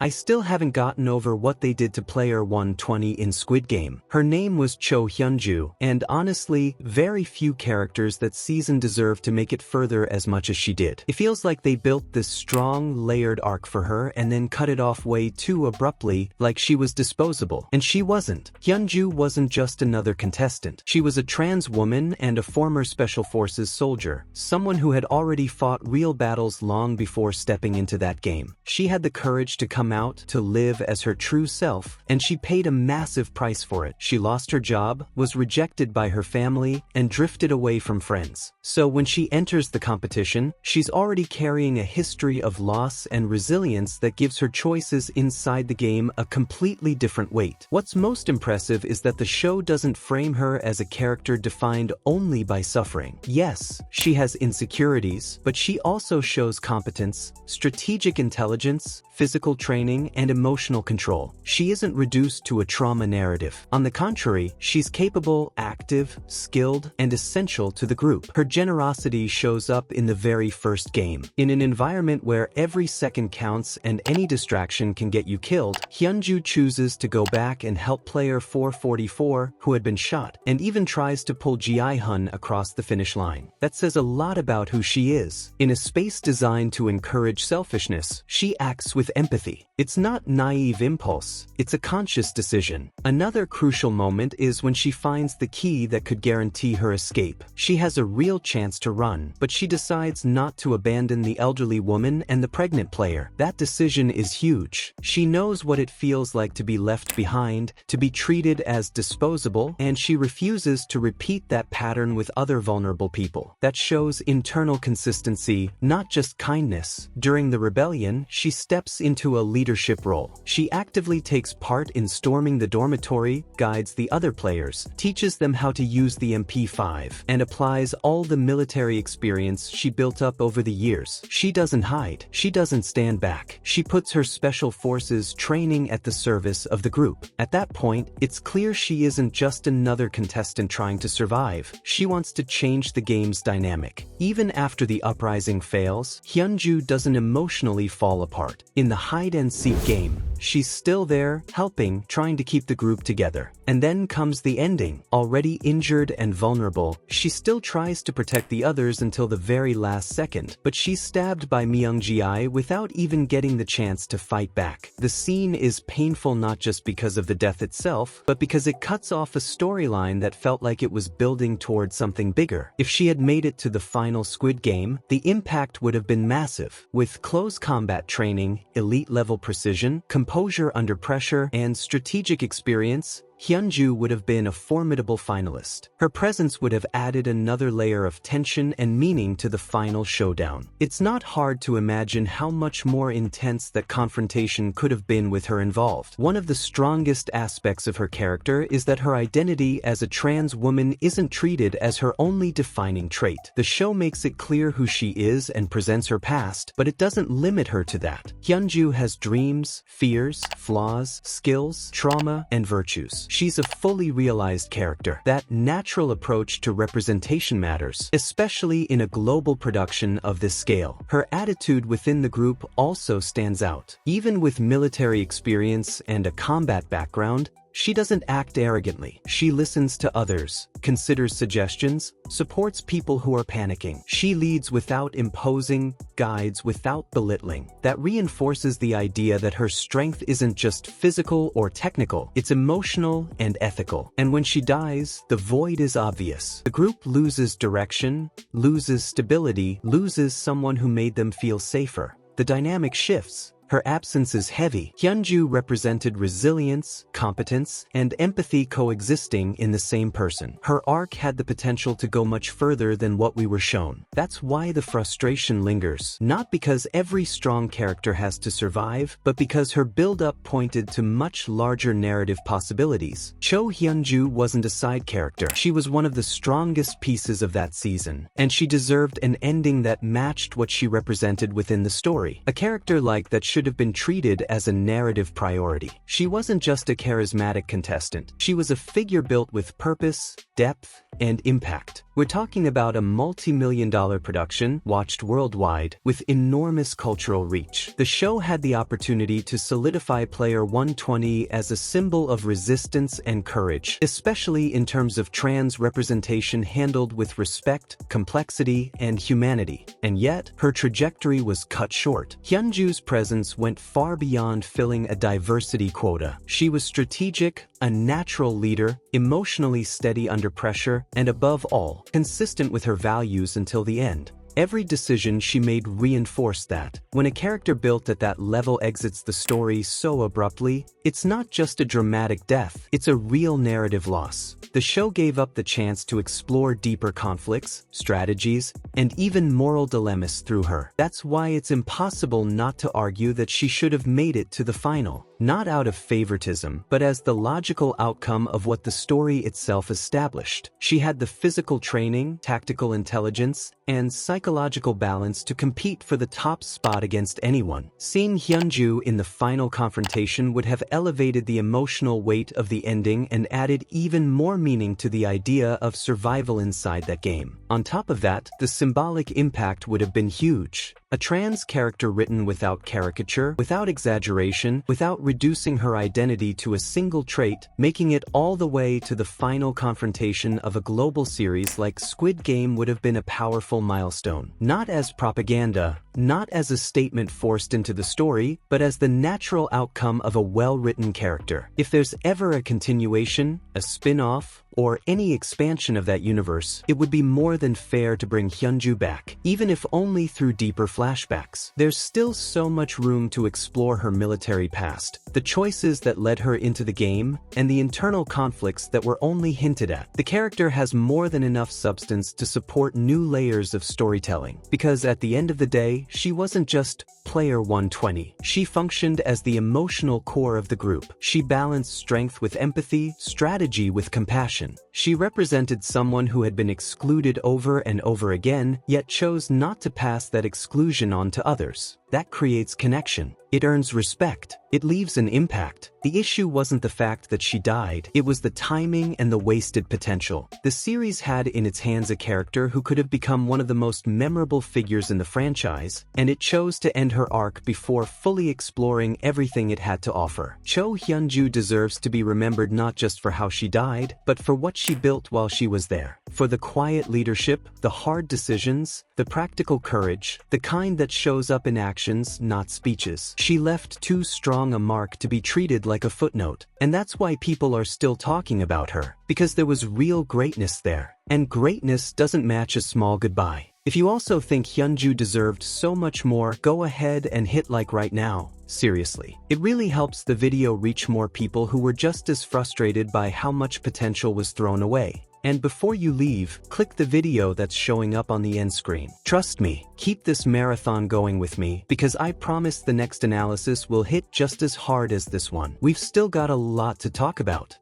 I still haven't gotten over what they did to player 120 in Squid Game. Her name was Cho Hyunju, and honestly, very few characters that season deserve to make it further as much as she did. It feels like they built this strong, layered arc for her and then cut it off way too abruptly, like she was disposable. And she wasn't. Hyunju wasn't just another contestant. She was a trans woman and a former Special Forces soldier, someone who had already fought real battles long before stepping into that game. She had the courage to come out, to live as her true self, and she paid a massive price for it. She lost her job, was rejected by her family, and drifted away from friends. So when she enters the competition, she's already carrying a history of loss and resilience that gives her choices inside the game a completely different weight. What's most impressive is that the show doesn't frame her as a character defined only by suffering. Yes, she has insecurities, but she also shows competence, strategic intelligence, physical training, and emotional control. She isn't reduced to a trauma narrative. On the contrary, she's capable, active, skilled, and essential to the group. Her generosity shows up in the very first game. In an environment where every second counts and any distraction can get you killed, Hyunju chooses to go back and help player 444 who had been shot, and even tries to pull Ji-hun across the finish line. That says a lot about who she is. In a space designed to encourage selfishness, she acts with empathy. It's not naive impulse, it's a conscious decision. Another crucial moment is when she finds the key that could guarantee her escape. She has a real chance to run, but she decides not to abandon the elderly woman and the pregnant player. That decision is huge. She knows what it feels like to be left behind, to be treated as disposable, and she refuses to repeat that pattern with other vulnerable people. That shows internal consistency, not just kindness. During the rebellion, she steps into a leadership role. She actively takes part in storming the dormitory, guides the other players, teaches them how to use the MP5, and applies all the military experience she built up over the years. She doesn't hide. She doesn't stand back. She puts her special forces training at the service of the group. At that point, it's clear she isn't just another contestant trying to survive. She wants to change the game's dynamic. Even after the uprising fails, Hyunju doesn't emotionally fall apart. In the hide-and-seek game, she's still there, helping, trying to keep the group together. And then comes the ending. Already injured and vulnerable, she still tries to protect the others until the very last second, but she's stabbed by Myung-ji without even getting the chance to fight back. The scene is painful not just because of the death itself, but because it cuts off a storyline that felt like it was building towards something bigger. If she had made it to the final Squid Game, the impact would have been massive. With close combat training, elite-level precision, composure under pressure, and strategic experience, Hyunju would have been a formidable finalist. Her presence would have added another layer of tension and meaning to the final showdown. It's not hard to imagine how much more intense that confrontation could have been with her involved. One of the strongest aspects of her character is that her identity as a trans woman isn't treated as her only defining trait. The show makes it clear who she is and presents her past, but it doesn't limit her to that. Hyunju has dreams, fears, flaws, skills, trauma, and virtues. She's a fully realized character. That natural approach to representation matters, especially in a global production of this scale. Her attitude within the group also stands out. Even with military experience and a combat background, she doesn't act arrogantly. She listens to others, considers suggestions, supports people who are panicking. She leads without imposing, guides without belittling. That reinforces the idea that her strength isn't just physical or technical, it's emotional and ethical. And when she dies, the void is obvious. The group loses direction, loses stability, loses someone who made them feel safer. The dynamic shifts. Her absence is heavy. Hyunju represented resilience, competence, and empathy coexisting in the same person. Her arc had the potential to go much further than what we were shown. That's why the frustration lingers. Not because every strong character has to survive, but because her build-up pointed to much larger narrative possibilities. Cho Hyunju wasn't a side character. She was one of the strongest pieces of that season, and she deserved an ending that matched what she represented within the story. A character like that should have been treated as a narrative priority. She wasn't just a charismatic contestant. She was a figure built with purpose, depth, and impact. We're talking about a multi-million-dollar production, watched worldwide, with enormous cultural reach. The show had the opportunity to solidify Player 120 as a symbol of resistance and courage, especially in terms of trans representation handled with respect, complexity, and humanity. And yet, her trajectory was cut short. Hyunju's presence went far beyond filling a diversity quota. She was strategic, a natural leader, emotionally steady under pressure, and above all, consistent with her values until the end. Every decision she made reinforced that. When a character built at that level exits the story so abruptly, it's not just a dramatic death, it's a real narrative loss. The show gave up the chance to explore deeper conflicts, strategies, and even moral dilemmas through her. That's why it's impossible not to argue that she should have made it to the final. Not out of favoritism, but as the logical outcome of what the story itself established. She had the physical training, tactical intelligence, and psychological balance to compete for the top spot against anyone. Seeing Hyunju in the final confrontation would have elevated the emotional weight of the ending and added even more meaning to the idea of survival inside that game. On top of that, the symbolic impact would have been huge. A trans character written without caricature, without exaggeration, without reducing her identity to a single trait, making it all the way to the final confrontation of a global series like Squid Game would have been a powerful milestone. Not as propaganda, not as a statement forced into the story, but as the natural outcome of a well-written character. If there's ever a continuation, a spin-off, or any expansion of that universe, it would be more than fair to bring Hyunju back, even if only through deeper flashbacks. There's still so much room to explore her military past, the choices that led her into the game, and the internal conflicts that were only hinted at. The character has more than enough substance to support new layers of storytelling, because at the end of the day, she wasn't just Player 120. She functioned as the emotional core of the group. She balanced strength with empathy, strategy with compassion. She represented someone who had been excluded over and over again, yet chose not to pass that exclusion on to others. That creates connection. It earns respect. It leaves an impact. The issue wasn't the fact that she died, it was the timing and the wasted potential. The series had in its hands a character who could have become one of the most memorable figures in the franchise, and it chose to end her arc before fully exploring everything it had to offer. Cho Hyunju deserves to be remembered not just for how she died, but for what she built while she was there. For the quiet leadership, the hard decisions, the practical courage, the kind that shows up in actions, not speeches. She left too strong a mark to be treated like a footnote, and that's why people are still talking about her, because there was real greatness there. And greatness doesn't match a small goodbye. If you also think Hyunju deserved so much more, go ahead and hit like right now. Seriously. It really helps the video reach more people who were just as frustrated by how much potential was thrown away. And before you leave, click the video that's showing up on the end screen. Trust me, keep this marathon going with me, because I promise the next analysis will hit just as hard as this one. We've still got a lot to talk about.